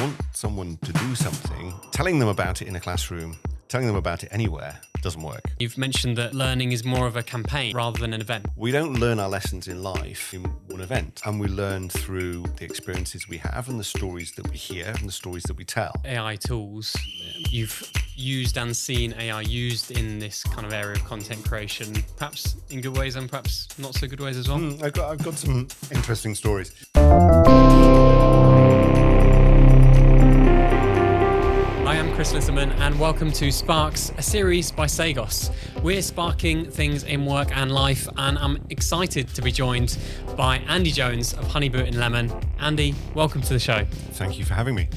want someone to do something, telling them about it in a classroom, telling them about it anywhere doesn't work. You've mentioned that learning is more of a campaign rather than an event. We don't learn our lessons in life in one event, and we learn through the experiences we have and the stories that we hear and the stories that we tell. AI tools, you've used and seen AI used in this kind of area of content creation, perhaps in good ways and perhaps not so good ways as well. I've got some interesting stories. I am Chris Lisserman and welcome to Sparks, a series by Sagos. We're sparking things in work and life, and I'm excited to be joined by Andy Jones of Honey Boot and Lemon. Andy, welcome to the show. Thank you for having me.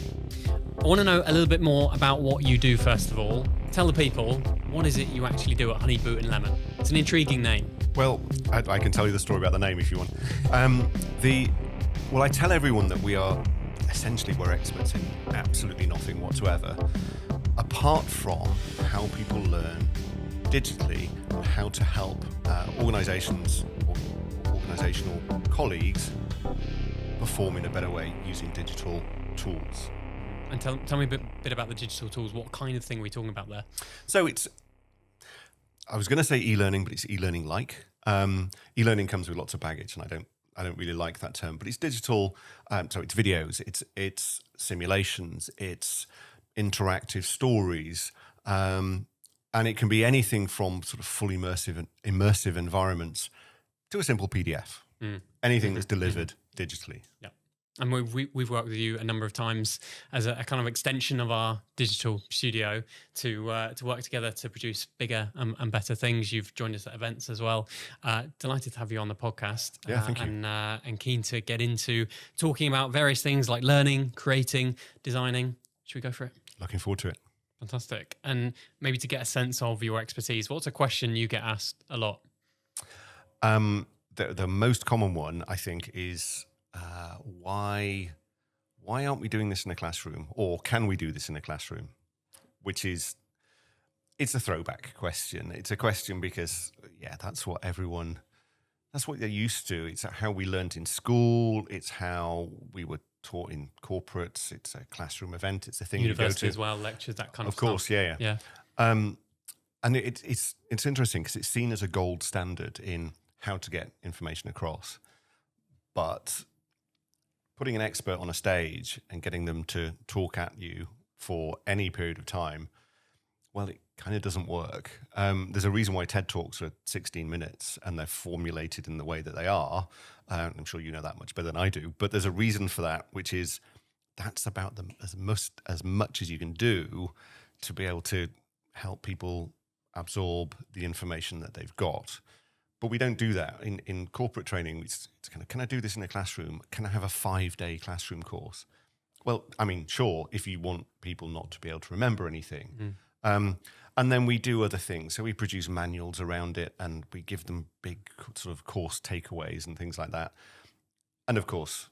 I want to know a little bit more about what you do first of all. Tell the people, what is it you actually do at Honey Boot and Lemon? It's an intriguing name. Well, I can tell you the story about the name if you want. I tell everyone that we're experts in absolutely nothing whatsoever, apart from how people learn digitally and how to help organisations or organisational colleagues perform in a better way using digital tools. And tell me a bit about the digital tools. What kind of thing are we talking about there? So I was going to say e-learning, but it's e-learning like. E-learning comes with lots of baggage, and I don't really like that term, but it's digital. So it's videos, it's simulations, it's interactive stories, and it can be anything from sort of fully immersive environments to a simple PDF. Anything that's delivered digitally. Yeah. And we've worked with you a number of times as a kind of extension of our digital studio to work together to produce bigger and better things. You've joined us at events as well. Delighted to have you on the podcast. Yeah, thank you. And keen to get into talking about various things like learning, creating, designing. Should we go for it? Looking forward to it. Fantastic. And maybe to get a sense of your expertise, what's a question you get asked a lot? The most common one, I think, is why aren't we doing this in a classroom, or can we do this in a classroom? It's a throwback question. It's a question because that's what they're used to. It's how we learned in school. It's how we were taught in corporates. It's a classroom event. It's a thing University you go to as well, lectures, that kind of stuff. Of course, yeah. And it's interesting because it's seen as a gold standard in how to get information across, but putting an expert on a stage and getting them to talk at you for any period of time, well, it kind of doesn't work. There's a reason why TED Talks are 16 minutes and they're formulated in the way that they are. I'm sure you know that much better than I do, but there's a reason for that, which is that's about them as much as you can do to be able to help people absorb the information that they've got. But we don't do that in corporate training. It's kind of, can I do this in a classroom? Can I have a 5-day classroom course? Well, I mean, sure, if you want people not to be able to remember anything. And then we do other things. So we produce manuals around it and we give them big sort of course takeaways and things like that. And of course,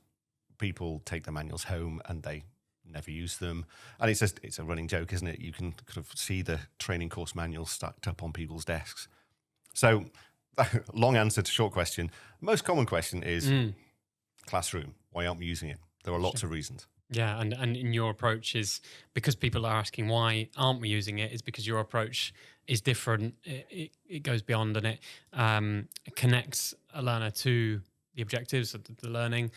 people take the manuals home and they never use them. And it's a running joke, isn't it? You can kind of see the training course manuals stacked up on people's desks. So long answer to short question. Most common question is classroom. Why aren't we using it? There are lots of reasons. Yeah, and in your approach is because people are asking why aren't we using it, is because your approach is different. It goes beyond and it connects a learner to the objectives of the learning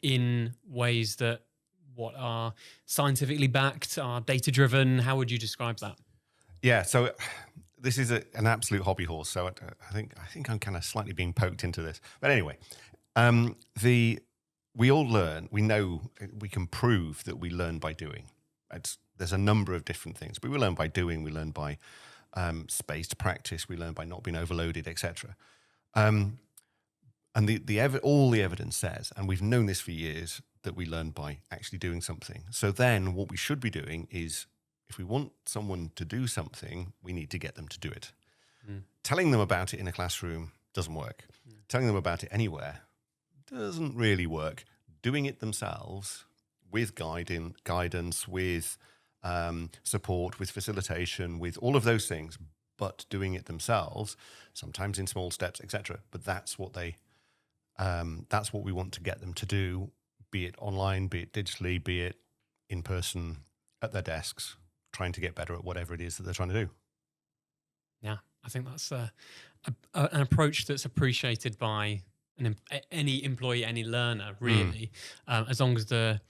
in ways that what are scientifically backed, are data driven. How would you describe that? Yeah, so this is an absolute hobby horse, so I think I'm kind of slightly being poked into this. But anyway, we all learn. We know we can prove that we learn by doing. There's a number of different things, but we learn by doing. We learn by spaced practice. We learn by not being overloaded, etc. And all the evidence says, and we've known this for years, that we learn by actually doing something. So then, what we should be doing is, if we want someone to do something, we need to get them to do it. Telling them about it in a classroom doesn't work. Telling them about it anywhere doesn't really work. Doing it themselves with guidance, with support, with facilitation, with all of those things, but doing it themselves, sometimes in small steps, etc. But that's what we want to get them to do, be it online, be it digitally, be it in person at their desks, trying to get better at whatever it is that they're trying to do. Yeah, I think that's an approach that's appreciated by any employee, any learner, really, as long as the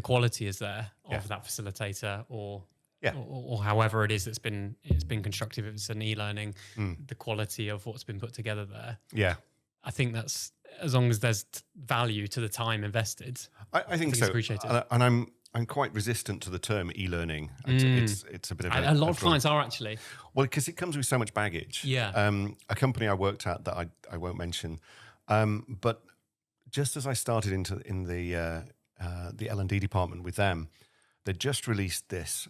quality is there Yeah. of that facilitator or Yeah. or however it is it's been constructive. If it's an e-learning, the quality of what's been put together there. Yeah. I think that's, as long as there's value to the time invested. I think it's so. appreciated. And I'm quite resistant to the term e-learning. It's a bit of A lot of clients are actually. Well, because it comes with so much baggage. Yeah. A company I worked at that I won't mention, but just as I started in the L&D department with them, they just released this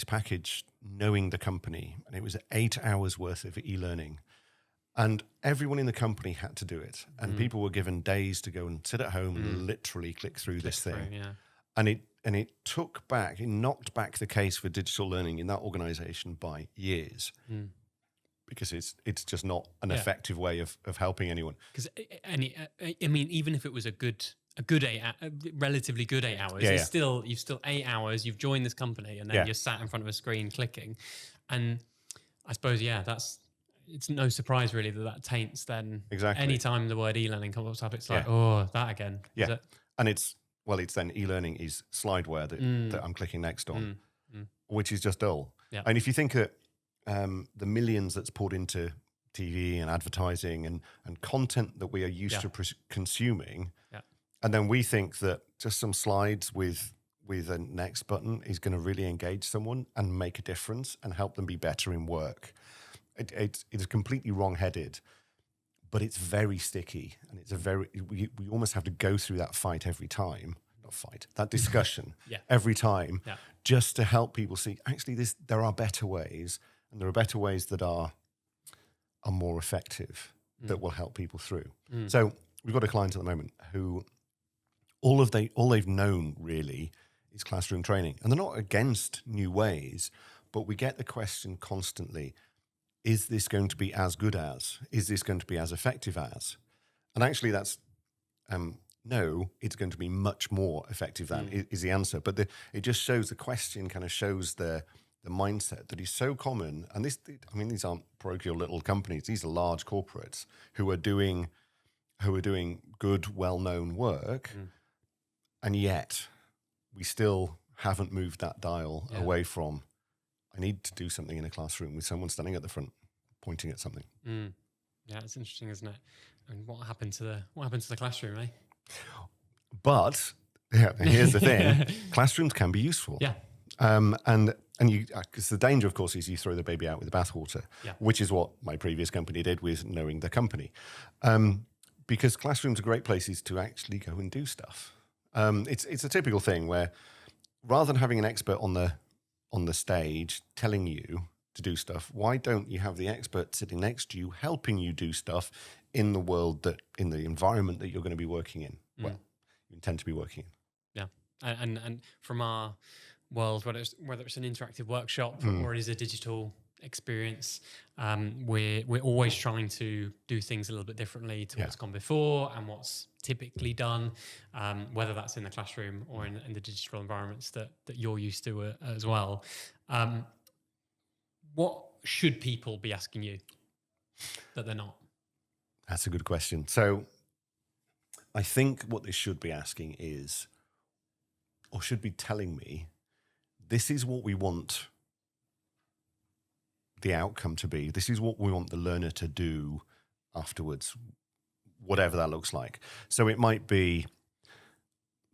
package, knowing the company, and it was 8 hours worth of e-learning. And everyone in the company had to do it. And people were given days to go and sit at home and literally click through this thing. Yeah. And it knocked back the case for digital learning in that organization by years. Because it's just not an effective way of helping anyone. Because even if it was a relatively good 8 hours, you've still 8 hours. You've joined this company, and then you're sat in front of a screen clicking. And I suppose it's no surprise really that taints then. Exactly. Anytime the word e-learning comes up, it's like, oh, that again. Yeah. Is it? And it's then e-learning is slideware that I'm clicking next on, which is just dull. Yeah. And if you think that the millions that's poured into TV and advertising and content that we are used to consuming, and then we think that just some slides with a next button is going to really engage someone and make a difference and help them be better in work. It is completely wrong-headed, but it's very sticky, and we almost have to go through that fight every time. Not fight, that discussion every time, just to help people see actually there are better ways, and there are better ways that are more effective that will help people through. So we've got a client at the moment who all they've known really is classroom training, and they're not against new ways, but we get the question constantly: is this going to be as good as? Is this going to be as effective as? And actually that's, no, it's going to be much more effective than is the answer. But it just shows, the question kind of shows the mindset that is so common. And these aren't parochial little companies. These are large corporates who are doing good, well-known work. And yet we still haven't moved that dial away from, I need to do something in a classroom with someone standing at the front, pointing at something. Yeah, it's interesting, isn't it? And what happened to the classroom, eh? But here's the thing: classrooms can be useful. Yeah. And you, because the danger, of course, is you throw the baby out with the bathwater, which is what my previous company did with knowing the company. Because classrooms are great places to actually go and do stuff. It's a typical thing where, rather than having an expert on the stage telling you to do stuff, why don't you have the expert sitting next to you helping you do stuff in the environment that you're going to be working in? Well, you intend to be working in. Yeah, and from our world, whether it's an interactive workshop or it is a digital experience, we're always trying to do things a little bit differently to what's gone before and what's typically done, whether that's in the classroom or in the digital environments that you're used to as well. What should people be asking you that they're not? That's a good question. So I think what they should be asking is, or should be telling me, this is what we want the outcome to be. This is what we want the learner to do afterwards, whatever that looks like. So it might be,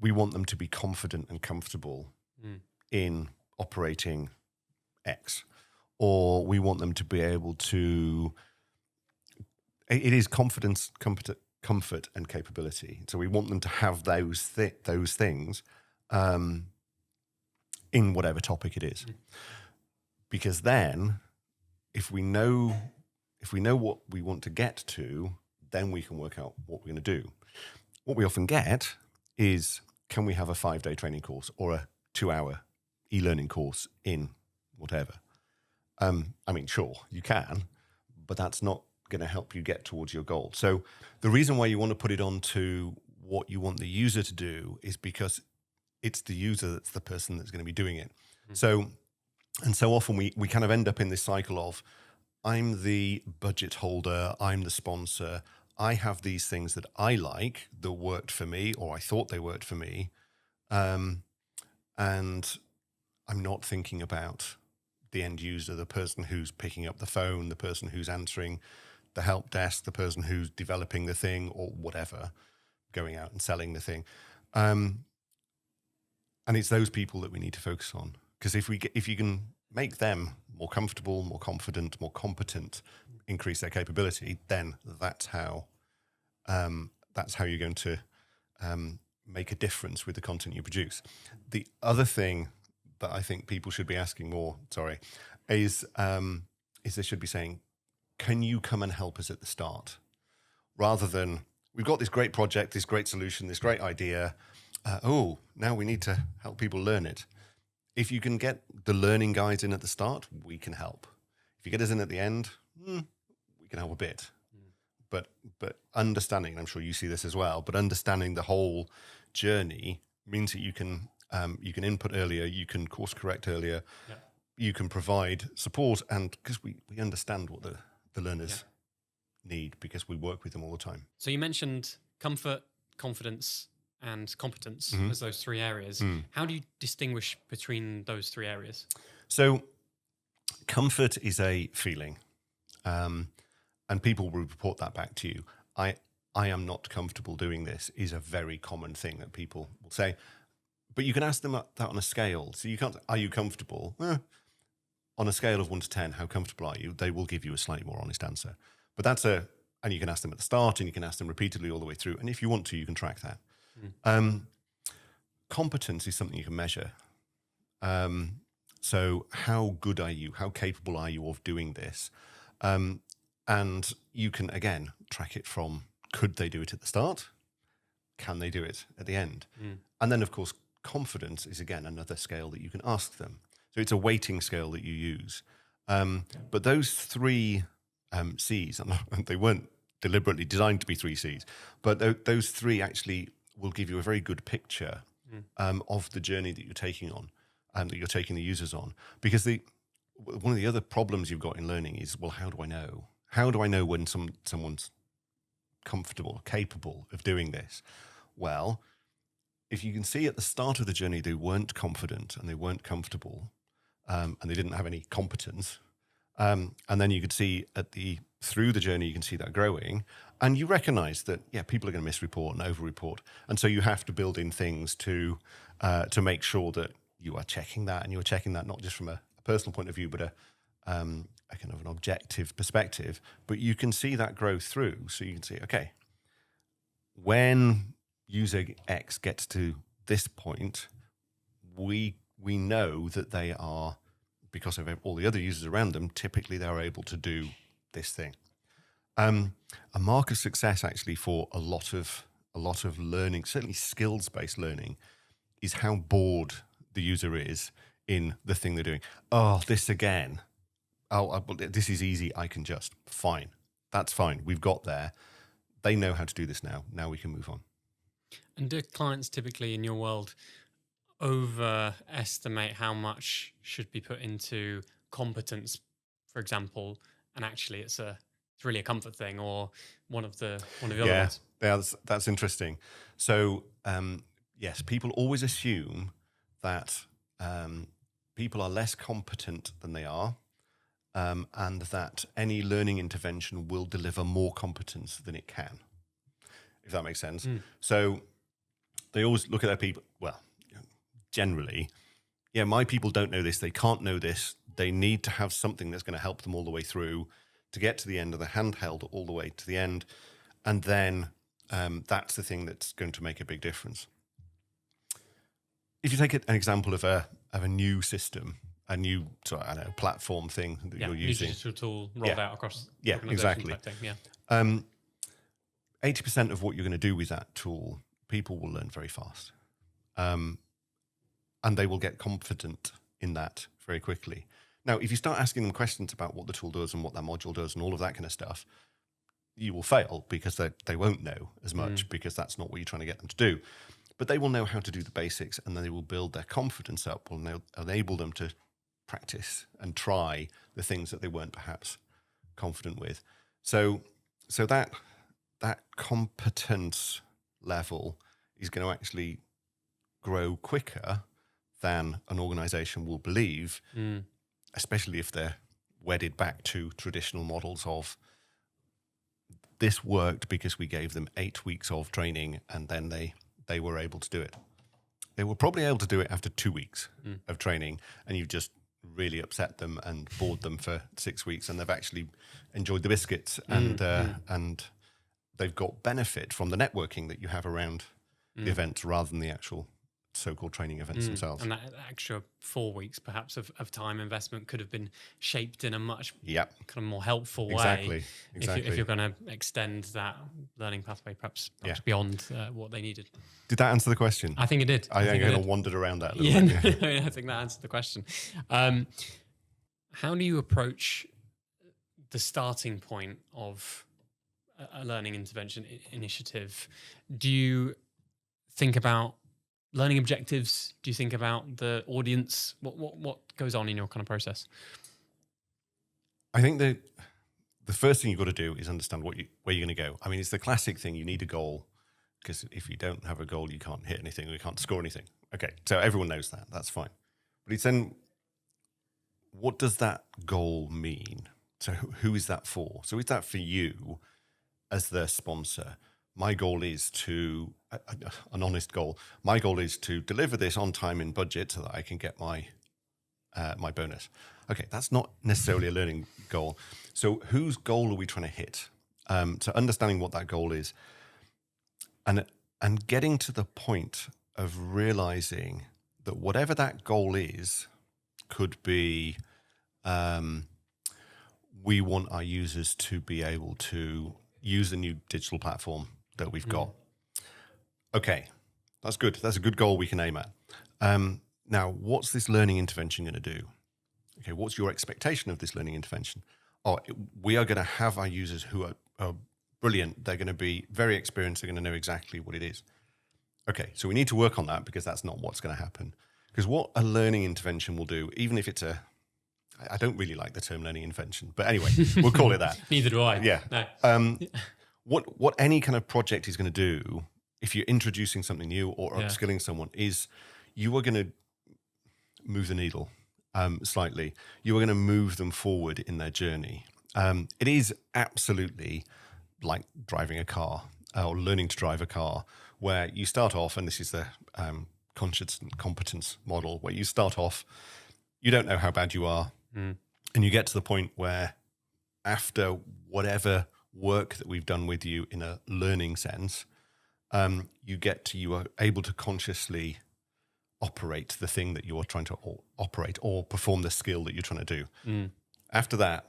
we want them to be confident and comfortable in operating X, or we want them to be able to, it is confidence, comfort and capability. So we want them to have those things in whatever topic it is. Because then, if we know what we want to get to, then we can work out what we're going to do. What we often get is, can we have a 5-day training course or a 2-hour e-learning course in whatever? Sure, you can, but that's not going to help you get towards your goal. So the reason why you want to put it on to what you want the user to do is because it's the user that's the person that's going to be doing it. So often we kind of end up in this cycle of, I'm the budget holder, I'm the sponsor, I have these things that I like that worked for me, or I thought they worked for me, and I'm not thinking about the end user, the person who's picking up the phone, the person who's answering the help desk, the person who's developing the thing or whatever, going out and selling the thing. And it's those people that we need to focus on. Because if you can make them more comfortable, more confident, more competent, increase their capability, then that's how you're going to make a difference with the content you produce. The other thing that I think people should be asking more, is they should be saying, can you come and help us at the start? Rather than, we've got this great project, this great solution, this great idea. Now we need to help people learn it. If you can get the learning guides in at the start, we can help. If you get us in at the end, we can help a bit. But understanding, and I'm sure you see this as well, but understanding the whole journey means that you can input earlier, you can course correct earlier, you can provide support, and because we understand what the learners need, because we work with them all the time. So you mentioned comfort, confidence, and competence as those three areas. How do you distinguish between those three areas? So comfort is a feeling, and people will report that back to you. I am not comfortable doing this is a very common thing that people will say. But you can ask them that on a scale. So you can't, are you comfortable? On a scale of 1 to 10, how comfortable are you? They will give you a slightly more honest answer. But and you can ask them at the start, and you can ask them repeatedly all the way through. And if you want to, you can track that. Competence is something you can measure. So how good are you? How capable are you of doing this? And you can, again, track it from, could they do it at the start? Can they do it at the end? And then, of course, confidence is, again, another scale that you can ask them. So it's a weighting scale that you use. But those three C's, and they weren't deliberately designed to be three C's, but those three actually will give you a very good picture of the journey that you're taking on, and that you're taking the users on. Because one of the other problems you've got in learning is, well, how do I know? How do I know when someone's comfortable, capable of doing this? Well, if you can see at the start of the journey they weren't confident and they weren't comfortable, and they didn't have any competence, and then you could see through the journey you can see that growing, and you recognize that people are going to misreport and overreport, and so you have to build in things to make sure that you are checking that, and you are checking that not just from a personal point of view, but a kind of an objective perspective. But you can see that growth through, so you can see, okay, when user X gets to this point, we know that they are, because of all the other users around them, typically they're able to do this thing. A mark of success, actually, for a lot of learning, certainly skills-based learning, is how bored the user is in the thing they're doing. Oh, this again. This is easy. I can just. Fine. That's fine. We've got there. They know how to do this now. Now we can move on. And do clients typically in your world overestimate how much should be put into competence, for example, and actually it's really a comfort thing, or one of the other ones? Yeah, that's interesting. So yes, people always assume that people are less competent than they are, and that any learning intervention will deliver more competence than it can, if that makes sense. So they always look at their people, well, generally, my people don't know this, they can't know this, they need to have something that's going to help them all the way through to get to the end of the handheld all the way to the end, and then that's the thing that's going to make a big difference. If you take an example of a new system, a new platform thing that you're using, new digital tool rolled out across the organization, exactly. Type thing, 80% of what you're going to do with that tool, people will learn very fast, and they will get confident in that very quickly. Now, if you start asking them questions about what the tool does and what that module does and all of that kind of stuff, you will fail, because they won't know as much, because that's not what you're trying to get them to do. but they will know how to do the basics, and then they will build their confidence up, will enable them to practice and try the things that they weren't perhaps confident with. So that competence level is going to actually grow quicker than an organization will believe, especially if they're wedded back to traditional models of this worked because we gave them 8 weeks of training and then they were able to do it. They were probably able to do it after 2 weeks of training, and you've just really upset them and bored them for 6 weeks, and they've actually enjoyed the biscuits and they've got benefit from the networking that you have around the events rather than the actual so-called training events themselves. And that extra 4 weeks perhaps of time investment could have been shaped in a much kind of more helpful way. Exactly. If you're going to extend that learning pathway perhaps beyond what they needed. Did that answer the question? I think it did. I think I kind of wandered around that a little bit. I think that answered the question. How do you approach the starting point of a learning intervention initiative? Do you think about learning objectives? Do you think about the audience? What goes on in your kind of process? I think the first thing you've got to do is understand where you're going to go. I mean, it's the classic thing. You need a goal, because if you don't have a goal, you can't hit anything or you can't score anything. Okay, so everyone knows that. That's fine. But it's then, what does that goal mean? So who is that for? So is that for you as the sponsor? My goal is to, an honest goal, my goal is to deliver this on time in budget so that I can get my bonus. Okay, that's not necessarily a learning goal. So whose goal are we trying to hit? So understanding what that goal is and getting to the point of realizing that whatever that goal is could be, we want our users to be able to use the new digital platform that we've got. Okay, that's good. That's a good goal we can aim at. Now, what's this learning intervention going to do? Okay, what's your expectation of this learning intervention? Oh, we are going to have our users who are brilliant. They're going to be very experienced. They're going to know exactly what it is. Okay, so we need to work on that, because that's not what's going to happen. Because what a learning intervention will do, even if it's I don't really like the term learning intervention, but anyway, we'll call it that. Neither do I. Yeah. No. What any kind of project is going to do, if you're introducing something new or upskilling someone, is you are going to move the needle slightly. You are going to move them forward in their journey. It is absolutely like driving a car or learning to drive a car, where you start off, and this is the conscious and competence model, where you start off, you don't know how bad you are, and you get to the point where after whatever work that we've done with you in a learning sense, you are able to consciously operate the thing that you are trying to operate, or perform the skill that you're trying to do. After that,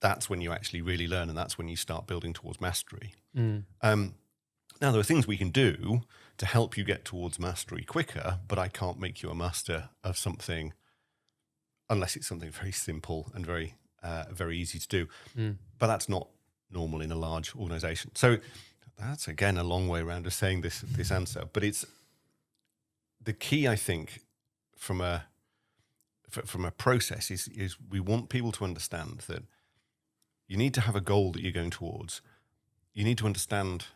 that's when you actually really learn, and that's when you start building towards mastery. Now, there are things we can do to help you get towards mastery quicker, but I can't make you a master of something unless it's something very simple and very easy to do. But that's not normal in a large organization. So that's, again, a long way around of saying this answer. But it's the key, I think, from a process is we want people to understand that you need to have a goal that you're going towards. You need to understand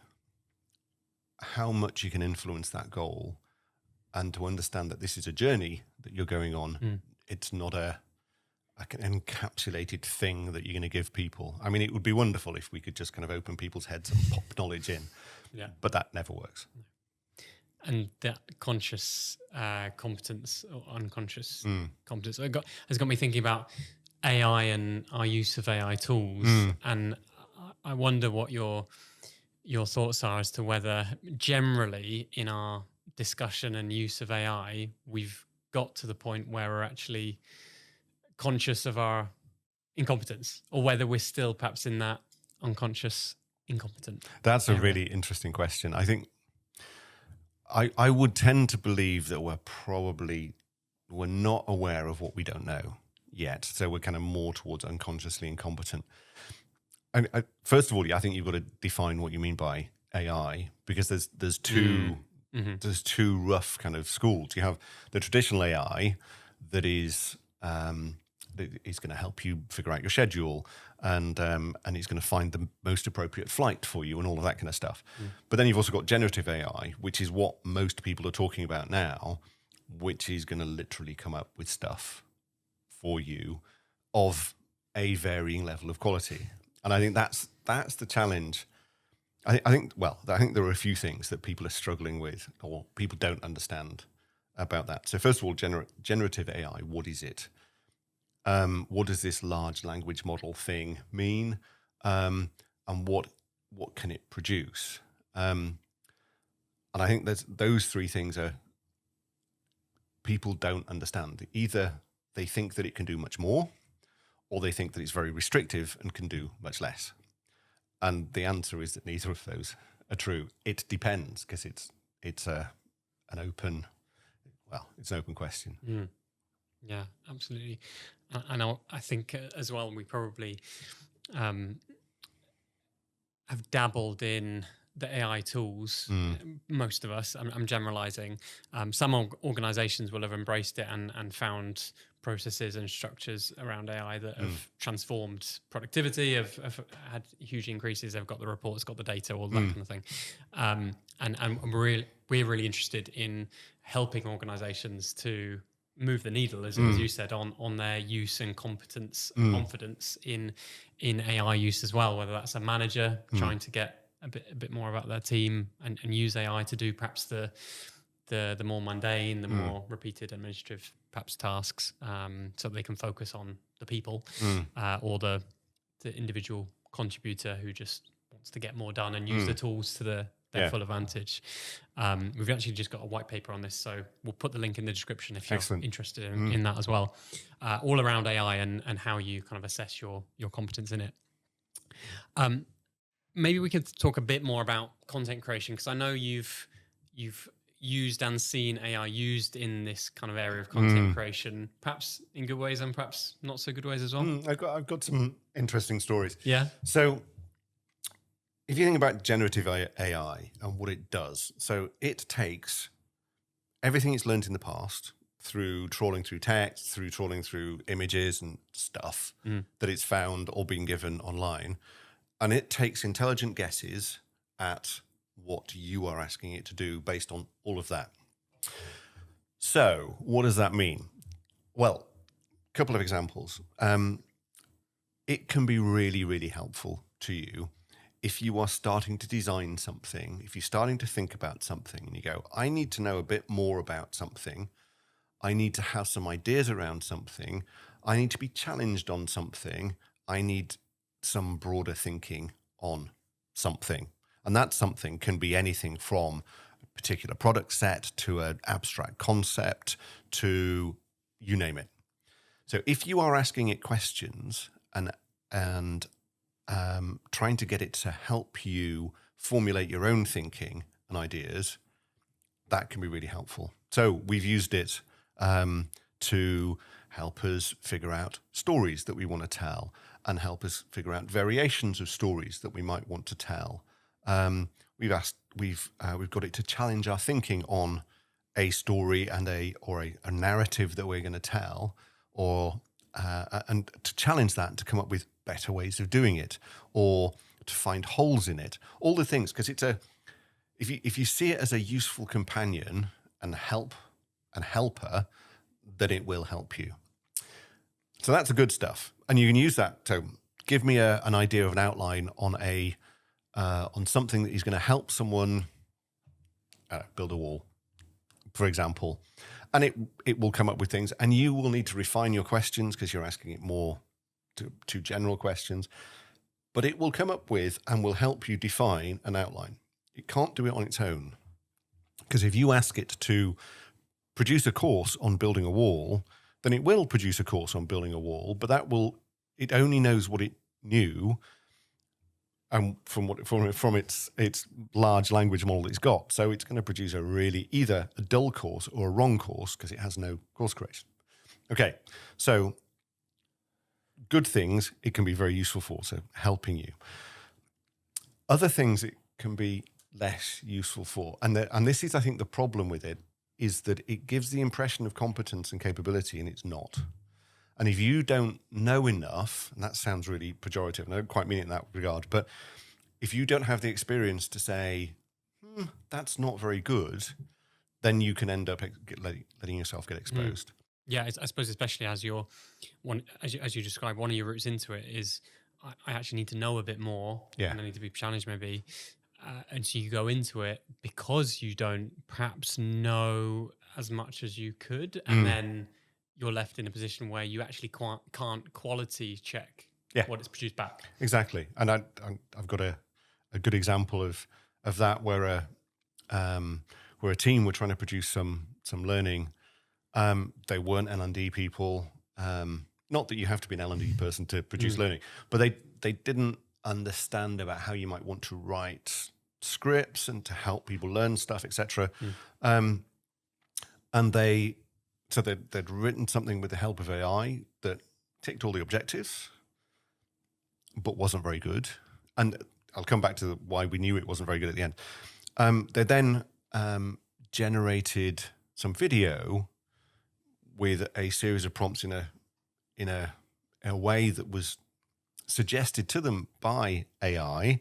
how much you can influence that goal, and to understand that this is a journey that you're going on. It's not an encapsulated thing that you're going to give people. I mean, it would be wonderful if we could just kind of open people's heads and pop knowledge in, but that never works. And that conscious competence or unconscious competence has got me thinking about AI and our use of AI tools. And I wonder what your thoughts are as to whether generally in our discussion and use of AI, we've got to the point where we're actually conscious of our incompetence, or whether we're still perhaps in that unconscious incompetent. That's a really interesting question. I think I would tend to believe that we're not aware of what we don't know yet. So we're kind of more towards unconsciously incompetent. First of all, I think you've got to define what you mean by AI, because there's two there's two rough kind of schools. You have the traditional AI that is going to help you figure out your schedule, and it's going to find the most appropriate flight for you and all of that kind of stuff. But then you've also got generative AI, which is what most people are talking about now, which is going to literally come up with stuff for you of a varying level of quality. And I think that's the challenge. I think there are a few things that people are struggling with, or people don't understand about that. So first of all, generative AI, what is it? What does this large language model thing mean? And what can it produce? And I think those three things are people don't understand. Either they think that it can do much more, or they think that it's very restrictive and can do much less. And the answer is that neither of those are true. It depends, because it's an open question. Yeah, absolutely. And I think as well, we probably have dabbled in the AI tools. Most of us, I'm generalizing. Some organizations will have embraced it and found processes and structures around AI that have transformed productivity, have had huge increases. They've got the reports, got the data, all that kind of thing. And we're really interested in helping organizations to move the needle, as you said, on their use and competence, confidence in AI use as well. Whether that's a manager trying to get a bit more about their team and use AI to do perhaps the more mundane, the more repeated administrative perhaps tasks, so they can focus on the people, or the individual contributor who just wants to get more done and use the tools to their full advantage. We've actually just got a white paper on this, so we'll put the link in the description if you're interested in that as well. All around AI and how you kind of assess your competence in it. Maybe we could talk a bit more about content creation, because I know you've used and seen AI used in this kind of area of content creation, perhaps in good ways and perhaps not so good ways as well. I've got some interesting stories. Yeah. So if you think about generative AI and what it does, so it takes everything it's learned in the past through trawling through text, through trawling through images and stuff that it's found or been given online, and it takes intelligent guesses at what you are asking it to do based on all of that. So what does that mean? Well, a couple of examples. It can be really, really helpful to you if you are starting to design something, if you're starting to think about something and you go, I need to know a bit more about something. I need to have some ideas around something. I need to be challenged on something. I need some broader thinking on something. And that something can be anything from a particular product set to an abstract concept to you name it. So if you are asking it questions and trying to get it to help you formulate your own thinking and ideas, that can be really helpful. So we've used it to help us figure out stories that we want to tell and help us figure out variations of stories that we might want to tell. We've got it to challenge our thinking on a story and a narrative that we're going to tell, and to challenge that to come up with better ways of doing it, or to find holes in it. All the things, because if you see it as a useful companion and helper, then it will help you. So that's the good stuff, and you can use that to give me an idea of an outline on on something that is going to help someone build a wall, for example. And it will come up with things, and you will need to refine your questions because you're asking it more to general questions. But it will come up with and will help you define an outline. It can't do it on its own, because if you ask it to produce a course on building a wall, then it will produce a course on building a wall, but it only knows what it knew and from its large language model it's got. So it's going to produce either a dull course or a wrong course because it has no course correction. Okay, so good things it can be very useful for, so helping you. Other things it can be less useful for. And this is, I think, the problem with it, is that it gives the impression of competence and capability, and it's not. And if you don't know enough, and that sounds really pejorative, and I don't quite mean it in that regard, but if you don't have the experience to say, that's not very good, then you can end up letting yourself get exposed. Yeah, I suppose especially as you're as you describe, one of your routes into it is I actually need to know a bit more, Yeah. and I need to be challenged maybe, and so you go into it because you don't perhaps know as much as you could, and then you're left in a position where you actually can't quality check what it's produced back. Exactly. And I've got a good example of that where a team were trying to produce some learning. They weren't L&D people. Not that you have to be an L&D person to produce learning, but they didn't understand about how you might want to write scripts and to help people learn stuff, etc. And they'd written something with the help of AI that ticked all the objectives, but wasn't very good. And I'll come back to why we knew it wasn't very good at the end. They then generated some video with a series of prompts in a way that was suggested to them by AI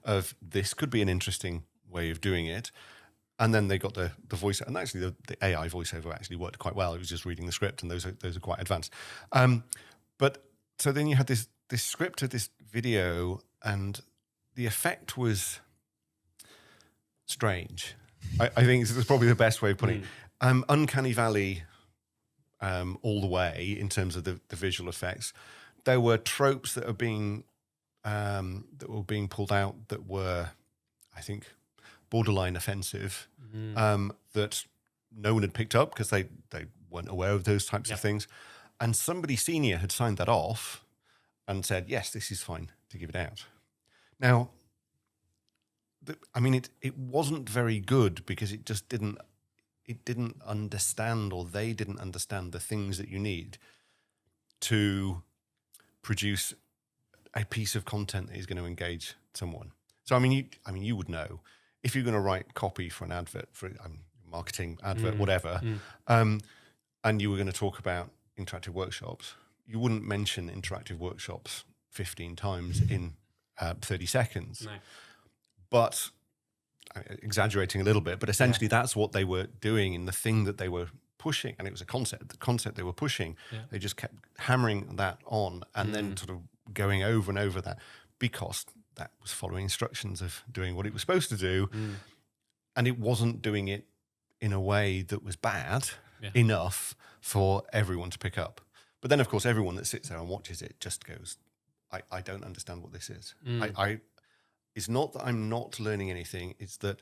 of this could be an interesting way of doing it. And then they got the voice, and actually the AI voiceover actually worked quite well. It was just reading the script, and those are quite advanced. But so then you had this script of this video, and the effect was strange. I think this is probably the best way of putting it. Uncanny Valley all the way in terms of the visual effects. There were tropes that were being pulled out that were, I think, borderline offensive, that no one had picked up because they weren't aware of those types of things. And somebody senior had signed that off and said, yes, this is fine to give it out. Now, it wasn't very good because it just didn't understand, or they didn't understand the things that you need to produce a piece of content that is going to engage someone. So, you would know if you're going to write copy for an advert, for a marketing advert, whatever, and you were going to talk about interactive workshops, you wouldn't mention interactive workshops 15 times in 30 seconds. No. But exaggerating a little bit, but essentially that's what they were doing in the thing that they were pushing. And it was the concept they were pushing. Yeah. They just kept hammering that on and then sort of going over and over that because that was following instructions of doing what it was supposed to do. And it wasn't doing it in a way that was bad enough for everyone to pick up. But then, of course, everyone that sits there and watches it just goes, I don't understand what this is. It's not that I'm not learning anything. It's that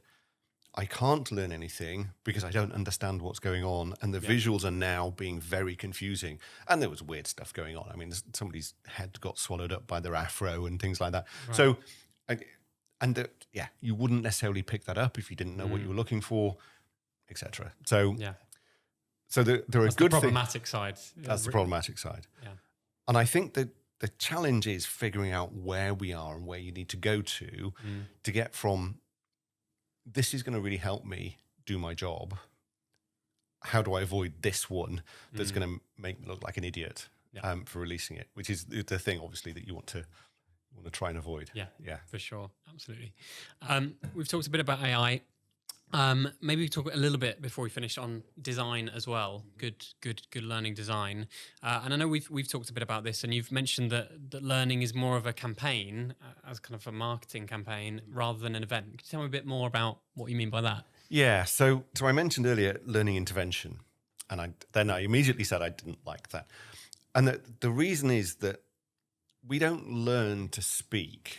I can't learn anything because I don't understand what's going on. And the visuals are now being very confusing. And there was weird stuff going on. I mean, somebody's head got swallowed up by their afro and things like that. Right. So, you wouldn't necessarily pick that up if you didn't know what you were looking for, etc. So, so there are That's good the problematic side. That's the problematic side. Yeah. And I think that the challenge is figuring out where we are and where you need to go to get from, this is going to really help me do my job. How do I avoid this one that's going to make me look like an idiot for releasing it, which is the thing, obviously, that you want to try and avoid. Yeah, for sure. Absolutely. We've talked a bit about AI. Maybe we talk a little bit before we finish on design as well. Good learning design. And I know we've talked a bit about this, and you've mentioned that learning is more of a campaign, as kind of a marketing campaign rather than an event. Could you tell me a bit more about what you mean by that? Yeah. So I mentioned earlier learning intervention, and I immediately said I didn't like that. And the reason is that we don't learn to speak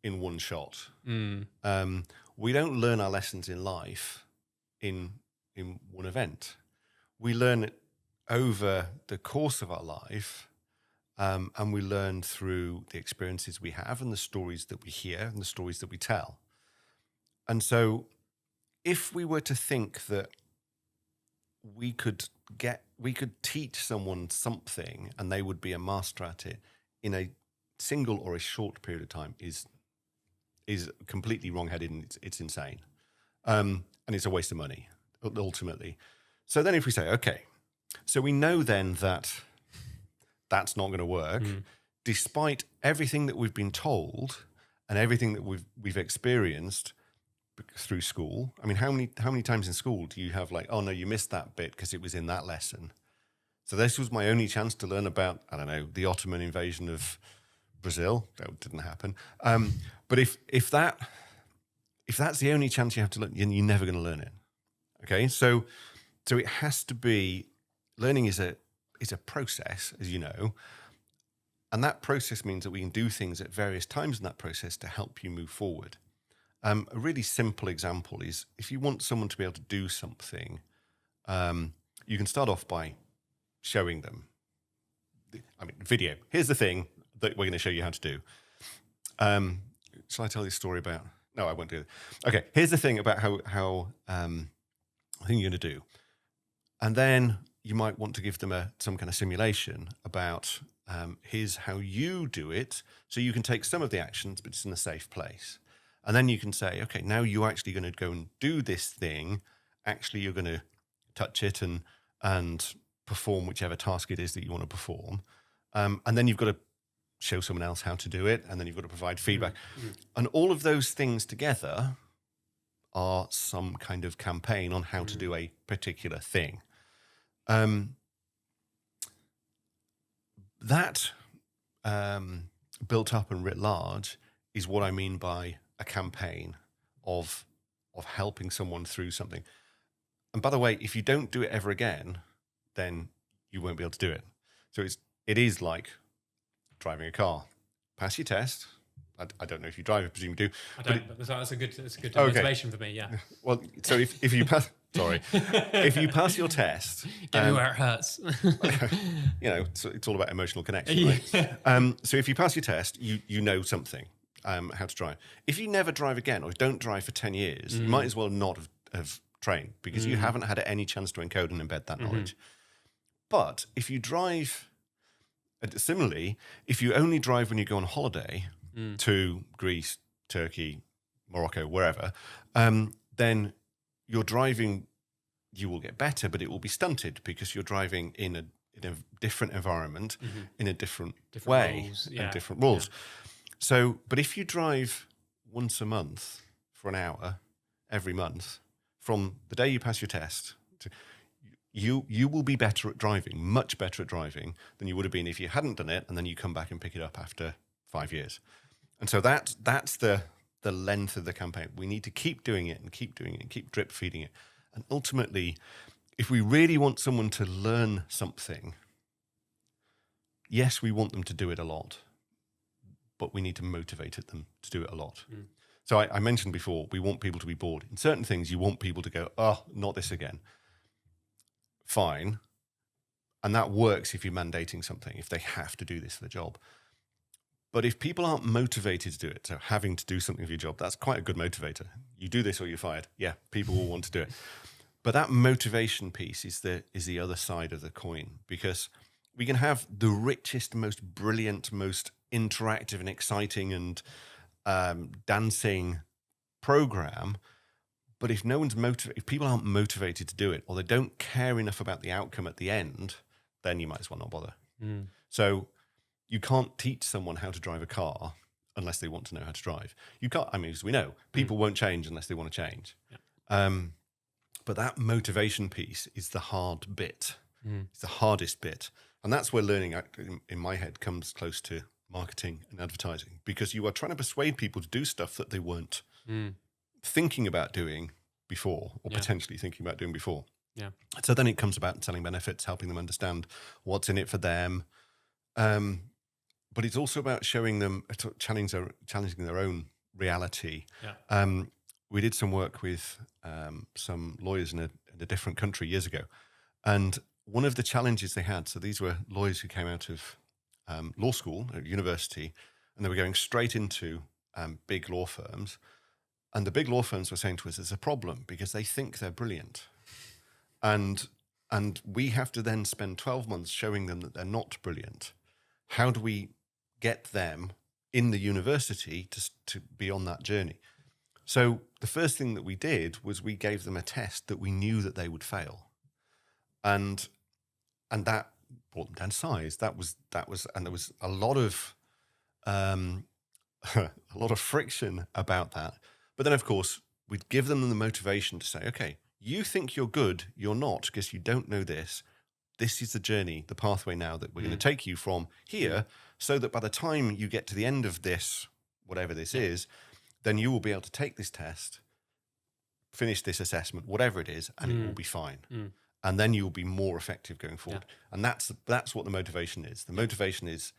in one shot. We don't learn our lessons in life in one event. We learn it over the course of our life, and we learn through the experiences we have and the stories that we hear and the stories that we tell. And so if we were to think that we could teach someone something and they would be a master at it in a single or a short period of time is is completely wrong-headed and it's insane. And it's a waste of money, ultimately. So then if we say, okay, so we know then that that's not going to work, despite everything that we've been told and everything that we've experienced through school. I mean, how many times in school do you have like, oh no, you missed that bit because it was in that lesson. So this was my only chance to learn about, I don't know, the Ottoman invasion of Brazil. That didn't happen. But if that's the only chance you have to learn, you're never going to learn it. Okay, so it has to be, learning is a process, as you know, and that process means that we can do things at various times in that process to help you move forward. A really simple example is if you want someone to be able to do something, you can start off by showing them. Video. Here's the thing that we're going to show you how to do. Shall I tell you a story about? No, I won't do it. Okay, here's the thing about how I think you're going to do. And then you might want to give them some kind of simulation about here's how you do it, so you can take some of the actions, but it's in a safe place. And then you can say, okay, now you're actually going to go and do this thing. Actually, you're going to touch it and perform whichever task it is that you want to perform. And then you've got to show someone else how to do it, and then you've got to provide feedback. And all of those things together are some kind of campaign on how to do a particular thing. That built up and writ large is what I mean by a campaign of helping someone through something. And by the way, if you don't do it ever again, then you won't be able to do it. So it is like driving a car. Pass your test. I don't know if you drive, I presume you do. I don't, but that's a good motivation for me, yeah. Well, so if you pass, if you pass your test, get me where it hurts. it's all about emotional connection, right? So if you pass your test, you know something, how to drive. If you never drive again or don't drive for 10 years, you might as well not have trained because you haven't had any chance to encode and embed that knowledge. But if you drive, similarly, if you only drive when you go on holiday to Greece, Turkey, Morocco, wherever, then your driving, you will get better, but it will be stunted because you're driving in a different environment, in a different way, rules, and different rules. So, but if you drive once a month for an hour every month, from the day you pass your test, you will be better at driving, much better at driving than you would have been if you hadn't done it, and then you come back and pick it up after 5 years. And so that's the length of the campaign. We need to keep doing it and keep doing it and keep drip feeding it. And ultimately, if we really want someone to learn something, yes, we want them to do it a lot, but we need to motivate them to do it a lot. So I mentioned before, we want people to be bored. In certain things, you want people to go, oh, not this again. Fine. And that works if you're mandating something, if they have to do this for the job. But if people aren't motivated to do it, so having to do something for your job, that's quite a good motivator. You do this or you're fired. Yeah, people will want to do it. But that motivation piece is the other side of the coin, because we can have the richest, most brilliant, most interactive and exciting and dancing program, but if no one's if people aren't motivated to do it, or they don't care enough about the outcome at the end, then you might as well not bother. So you can't teach someone how to drive a car unless they want to know how to drive. You can't. I mean, as we know, people won't change unless they want to change. But that motivation piece is the hard bit. It's the hardest bit, and that's where learning, in my head, comes close to marketing and advertising, because you are trying to persuade people to do stuff that they weren't thinking about doing before, or potentially thinking about doing before. So then it comes about selling benefits, helping them understand what's in it for them. But it's also about showing them, challenging their own reality. We did some work with some lawyers in a different country years ago. And one of the challenges they had, so these were lawyers who came out of law school at university, and they were going straight into big law firms. And the big law firms were saying to us, there's a problem because they think they're brilliant. And we have to then spend 12 months showing them that they're not brilliant. How do we get them in the university to be on that journey. So the first thing that we did was we gave them a test that we knew that they would fail, and that brought them down to size. That was, and there was a lot of a lot of friction about that. But then, of course, we'd give them the motivation to say, okay, you think you're good, you're not, because you don't know this. This is the journey, the pathway now that we're going to take you from here, so that by the time you get to the end of this, whatever this is, then you will be able to take this test, finish this assessment, whatever it is, and it will be fine. And then you will be more effective going forward. And that's what the motivation is. The motivation is,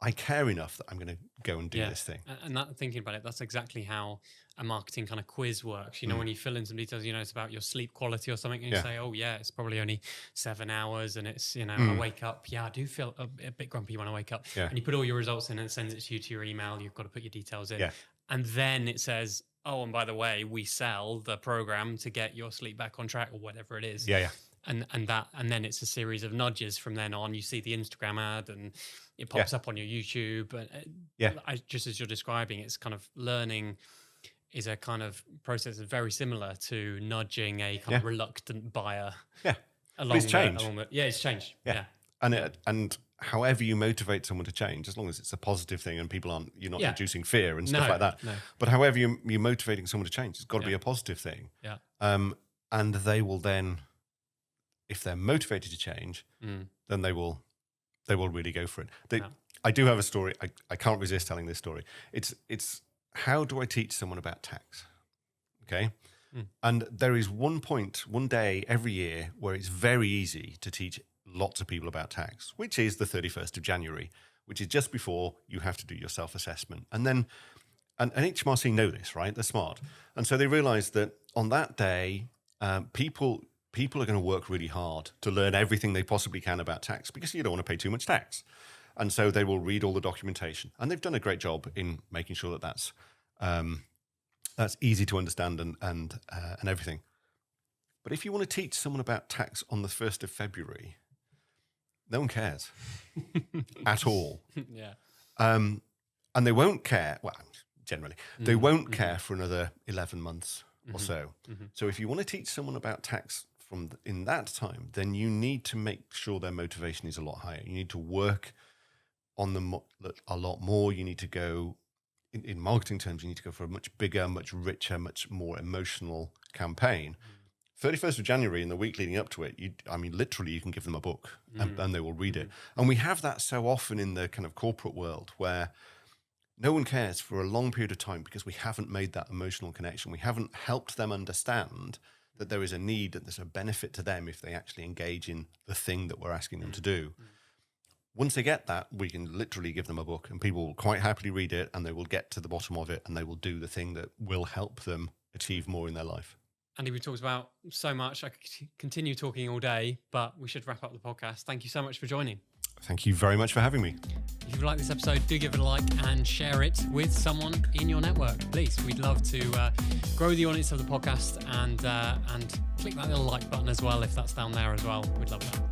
I care enough that I'm going to go and do this thing. And that, thinking about it, that's exactly how a marketing kind of quiz works. You know, when you fill in some details, you know, it's about your sleep quality or something, and you say, oh yeah, it's probably only 7 hours, and it's, you know, I wake up, I do feel a bit grumpy when I wake up. And you put all your results in and it sends it to you to your email. You've got to put your details in. And then it says, oh, and by the way, we sell the program to get your sleep back on track, or whatever it is. And then it's a series of nudges from then on. You see the Instagram ad and it pops up on your YouTube. And just as you're describing, it's kind of learning is a kind of process that's very similar to nudging a kind of reluctant buyer. It's changed. It's changed. And however you motivate someone to change, as long as it's a positive thing and you're not inducing fear and stuff like that. But however you're motivating someone to change, it's got to be a positive thing. And they will then, if they're motivated to change, then they will really go for it. I do have a story. I can't resist telling this story. It's how do I teach someone about tax? Okay. And there is one day every year where it's very easy to teach lots of people about tax, which is the 31st of January, which is just before you have to do your self-assessment. And then, and HMRC know this, right? They're smart. And so they realize that on that day, people are going to work really hard to learn everything they possibly can about tax, because you don't want to pay too much tax. And so they will read all the documentation, and they've done a great job in making sure that that's easy to understand and everything. But if you want to teach someone about tax on the 1st of February, no one cares at all. And they won't care. Well, generally, they won't care for another 11 months or so. So if you want to teach someone about tax in that time, then you need to make sure their motivation is a lot higher. You need to work on them a lot more. You need to go, in marketing terms, you need to go for a much bigger, much richer, much more emotional campaign. 31st of January and the week leading up to it, literally you can give them a book and they will read it. And we have that so often in the kind of corporate world where no one cares for a long period of time because we haven't made that emotional connection. We haven't helped them understand that there is a need, that there's a benefit to them if they actually engage in the thing that we're asking them to do. Once they get that, we can literally give them a book and people will quite happily read it, and they will get to the bottom of it and they will do the thing that will help them achieve more in their life. Andy, we talked about so much. I could continue talking all day, but we should wrap up the podcast. Thank you so much for joining. Thank you very much for having me. If you like this episode, do give it a like and share it with someone in your network, please. We'd love to grow the audience of the podcast, and click that little like button as well if that's down there as well. We'd love that.